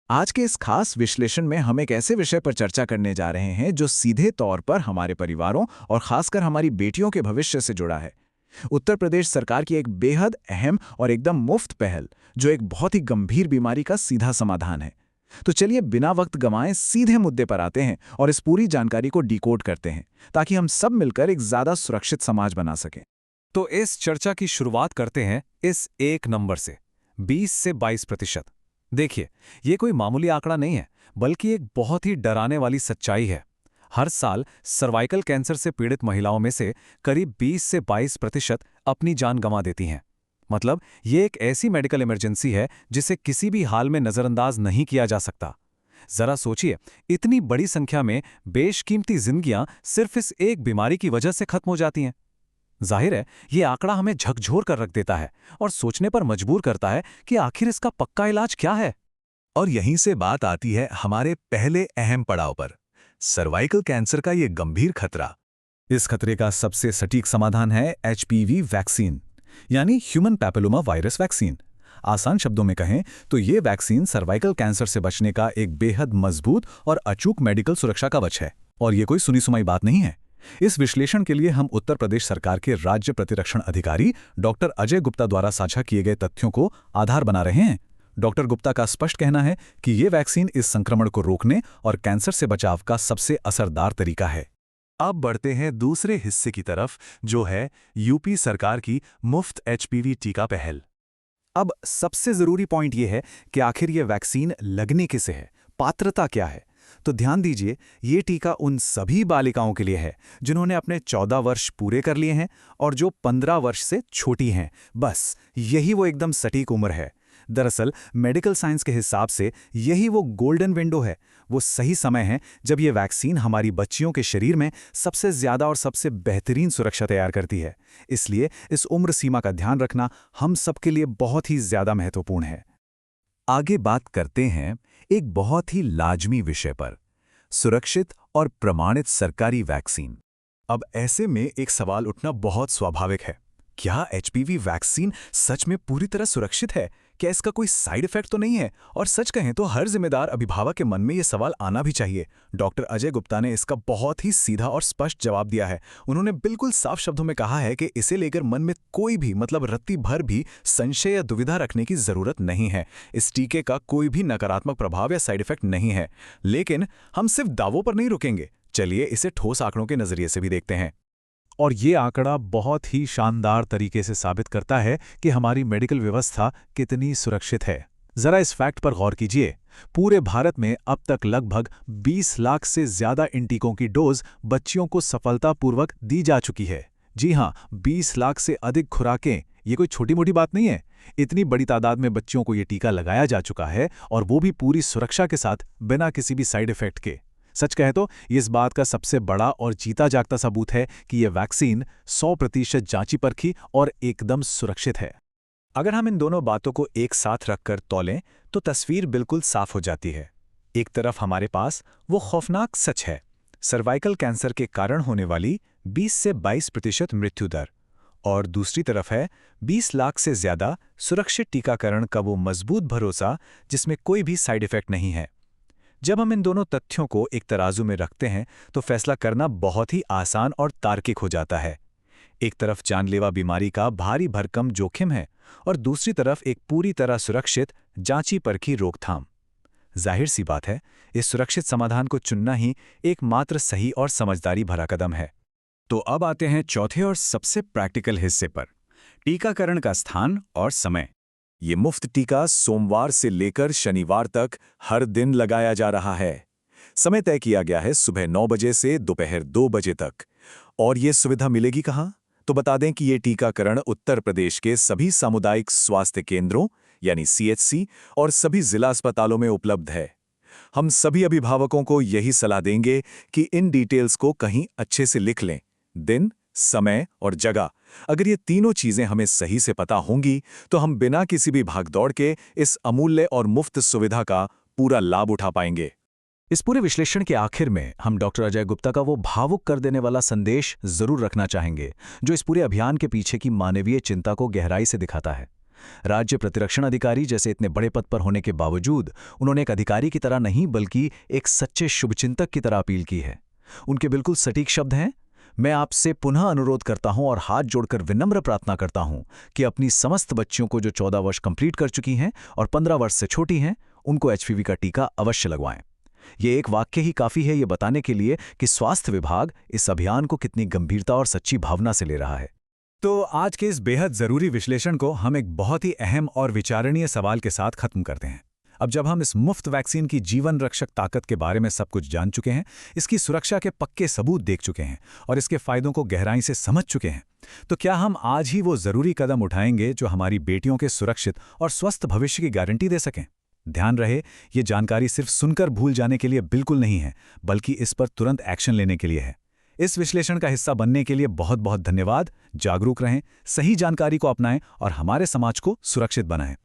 आज के इस खास विश्लेषण में हम एक ऐसे विषय पर चर्चा करने जा रहे हैं जो सीधे तौर पर हमारे परिवारों और खासकर हमारी बेटियों के भविष्य से जुड़ा है। उत्तर प्रदेश सरकार की एक बेहद अहम और एकदम मुफ्त पहल, जो एक बहुत ही गंभीर बीमारी का सीधा समाधान है। तो चलिए बिना वक्त गंवाए सीधे मुद्दे पर आते हैं और इस पूरी जानकारी को डिकोड करते हैं, ताकि हम सब मिलकर एक ज्यादा सुरक्षित समाज बना सकें। तो इस चर्चा की शुरुआत करते हैं इस एक नंबर से, 20 से 22%। देखिए, ये कोई मामूली आंकड़ा नहीं है, बल्कि एक बहुत ही डराने वाली सच्चाई है। हर साल सर्वाइकल कैंसर से पीड़ित महिलाओं में से करीब 20 से 22% अपनी जान गंवा देती हैं। मतलब ये एक ऐसी मेडिकल इमरजेंसी है जिसे किसी भी हाल में नजरअंदाज नहीं किया जा सकता। जरा सोचिए, इतनी बड़ी संख्या में बेशकीमती जिंदगियां सिर्फ इस एक बीमारी की वजह से खत्म हो जाती हैं। जाहिर है, ये आंकड़ा हमें झकझोर कर रख देता है और सोचने पर मजबूर करता है कि आखिर इसका पक्का इलाज क्या है। और यहीं से बात आती है हमारे पहले अहम पड़ाव पर, सर्वाइकल कैंसर का ये गंभीर खतरा। इस खतरे का सबसे सटीक समाधान है एचपीवी वैक्सीन, यानी ह्यूमन पैपिलोमा वायरस वैक्सीन। आसान शब्दों में कहें तो ये वैक्सीन सर्वाइकल कैंसर से बचने का एक बेहद मजबूत और अचूक मेडिकल सुरक्षा कवच है। और ये कोई सुनी सुनाई बात नहीं है। इस विश्लेषण के लिए हम उत्तर प्रदेश सरकार के राज्य प्रतिरक्षण अधिकारी डॉक्टर अजय गुप्ता द्वारा साझा किए गए तथ्यों को आधार बना रहे हैं। डॉक्टर गुप्ता का स्पष्ट कहना है कि ये वैक्सीन इस संक्रमण को रोकने और कैंसर से बचाव का सबसे असरदार तरीका है। अब बढ़ते हैं दूसरे हिस्से की तरफ, जो है यूपी सरकार की मुफ्त एचपीवी टीका पहल। अब सबसे जरूरी पॉइंट ये है कि आखिर ये वैक्सीन लगने किसे है, पात्रता क्या है। तो ध्यान दीजिए, ये टीका उन सभी बालिकाओं के लिए है जिन्होंने अपने 14 वर्ष पूरे कर लिए हैं और जो 15 वर्ष से छोटी हैं। बस यही वो एकदम सटीक उम्र है। दरअसल मेडिकल साइंस के हिसाब से यही वो गोल्डन विंडो है, वो सही समय है जब ये वैक्सीन हमारी बच्चियों के शरीर में सबसे ज्यादा और सबसे बेहतरीन सुरक्षा तैयार करती है। इसलिए इस उम्र सीमा का ध्यान रखना हम सबके लिए बहुत ही ज्यादा महत्वपूर्ण है। आगे बात करते हैं एक बहुत ही लाजमी विषय पर, सुरक्षित और प्रमाणित सरकारी वैक्सीन। अब ऐसे में एक सवाल उठना बहुत स्वाभाविक है, क्या एचपीवी वैक्सीन सच में पूरी तरह सुरक्षित है? क्या इसका कोई साइड इफेक्ट तो नहीं है? और सच कहें तो हर जिम्मेदार अभिभावक के मन में यह सवाल आना भी चाहिए। डॉक्टर अजय गुप्ता ने इसका बहुत ही सीधा और स्पष्ट जवाब दिया है। उन्होंने बिल्कुल साफ शब्दों में कहा है कि इसे लेकर मन में कोई भी रत्ती भर भी संशय या दुविधा रखने की जरूरत नहीं है। इस टीके का कोई भी नकारात्मक प्रभाव या साइड इफेक्ट नहीं है। लेकिन हम सिर्फ दावों पर नहीं रुकेंगे, चलिए इसे ठोस आंकड़ों के नजरिए से भी देखते हैं। और ये आंकड़ा बहुत ही शानदार तरीके से साबित करता है कि हमारी मेडिकल व्यवस्था कितनी सुरक्षित है। जरा इस फैक्ट पर गौर कीजिए, पूरे भारत में अब तक लगभग 20 लाख से ज्यादा इन टीकों की डोज बच्चियों को सफलतापूर्वक दी जा चुकी है। जी हां, 20 लाख से अधिक खुराकें, ये कोई छोटी मोटी बात नहीं है। इतनी बड़ी तादाद में बच्चियों को ये टीका लगाया जा चुका है, और वो भी पूरी सुरक्षा के साथ, बिना किसी भी साइड इफेक्ट के। सच कहे तो इस बात का सबसे बड़ा और जीता जागता सबूत है कि यह वैक्सीन 100% जांची परखी और एकदम सुरक्षित है। अगर हम इन दोनों बातों को एक साथ रखकर तौलें तो तस्वीर बिल्कुल साफ हो जाती है। एक तरफ हमारे पास वो खौफनाक सच है, सर्वाइकल कैंसर के कारण होने वाली 20 से 22% मृत्यु दर, और दूसरी तरफ है 20 लाख से ज्यादा सुरक्षित टीकाकरण का वो मजबूत भरोसा जिसमें कोई भी साइड इफेक्ट नहीं है। जब हम इन दोनों तथ्यों को एक तराजू में रखते हैं तो फैसला करना बहुत ही आसान और तार्किक हो जाता है। एक तरफ जानलेवा बीमारी का भारी भरकम जोखिम है और दूसरी तरफ एक पूरी तरह सुरक्षित, जांची परखी रोकथाम। जाहिर सी बात है, इस सुरक्षित समाधान को चुनना ही एकमात्र सही और समझदारी भरा कदम है। तो अब आते हैं चौथे और सबसे प्रैक्टिकल हिस्से पर, टीकाकरण का स्थान और समय। ये मुफ्त टीका सोमवार से लेकर शनिवार तक हर दिन लगाया जा रहा है। समय तय किया गया है सुबह 9 बजे से दोपहर 2 बजे तक। और ये सुविधा मिलेगी कहाँ? तो बता दें कि ये टीकाकरण उत्तर प्रदेश के सभी सामुदायिक स्वास्थ्य केंद्रों यानी सीएचसी और सभी जिला अस्पतालों में उपलब्ध है। हम सभी अभिभावकों को यही सलाह देंगे कि इन डिटेल्स को कहीं अच्छे से लिख लें, दिन, समय और जगह। अगर ये तीनों चीजें हमें सही से पता होंगी तो हम बिना किसी भी भागदौड़ के इस अमूल्य और मुफ्त सुविधा का पूरा लाभ उठा पाएंगे। इस पूरे विश्लेषण के आखिर में हम डॉक्टर अजय गुप्ता का वो भावुक कर देने वाला संदेश जरूर रखना चाहेंगे, जो इस पूरे अभियान के पीछे की मानवीय चिंता को गहराई से दिखाता है। राज्य प्रतिरक्षण अधिकारी जैसे इतने बड़े पद पर होने के बावजूद उन्होंने एक अधिकारी की तरह नहीं बल्कि एक सच्चे शुभचिंतक की तरह अपील की है। उनके बिल्कुल सटीक शब्द हैं, मैं आपसे पुनः अनुरोध करता हूं और हाथ जोड़कर विनम्र प्रार्थना करता हूं कि अपनी समस्त बच्चियों को जो 14 वर्ष कंप्लीट कर चुकी हैं और 15 वर्ष से छोटी हैं, उनको एचपीवी का टीका अवश्य लगवाएं। ये एक वाक्य ही काफी है ये बताने के लिए कि स्वास्थ्य विभाग इस अभियान को कितनी गंभीरता और सच्ची भावना से ले रहा है। तो आज के इस बेहद जरूरी विश्लेषण को हम एक बहुत ही अहम और विचारणीय सवाल के साथ खत्म करते हैं। अब जब हम इस मुफ्त वैक्सीन की जीवन रक्षक ताकत के बारे में सब कुछ जान चुके हैं, इसकी सुरक्षा के पक्के सबूत देख चुके हैं और इसके फायदों को गहराई से समझ चुके हैं, तो क्या हम आज ही वो जरूरी कदम उठाएंगे जो हमारी बेटियों के सुरक्षित और स्वस्थ भविष्य की गारंटी दे सकें? ध्यान रहे, ये जानकारी सिर्फ सुनकर भूल जाने के लिए बिल्कुल नहीं है, बल्कि इस पर तुरंत एक्शन लेने के लिए है। इस विश्लेषण का हिस्सा बनने के लिए बहुत बहुत धन्यवाद। जागरूक रहें, सही जानकारी को अपनाएं और हमारे समाज को सुरक्षित बनाएं।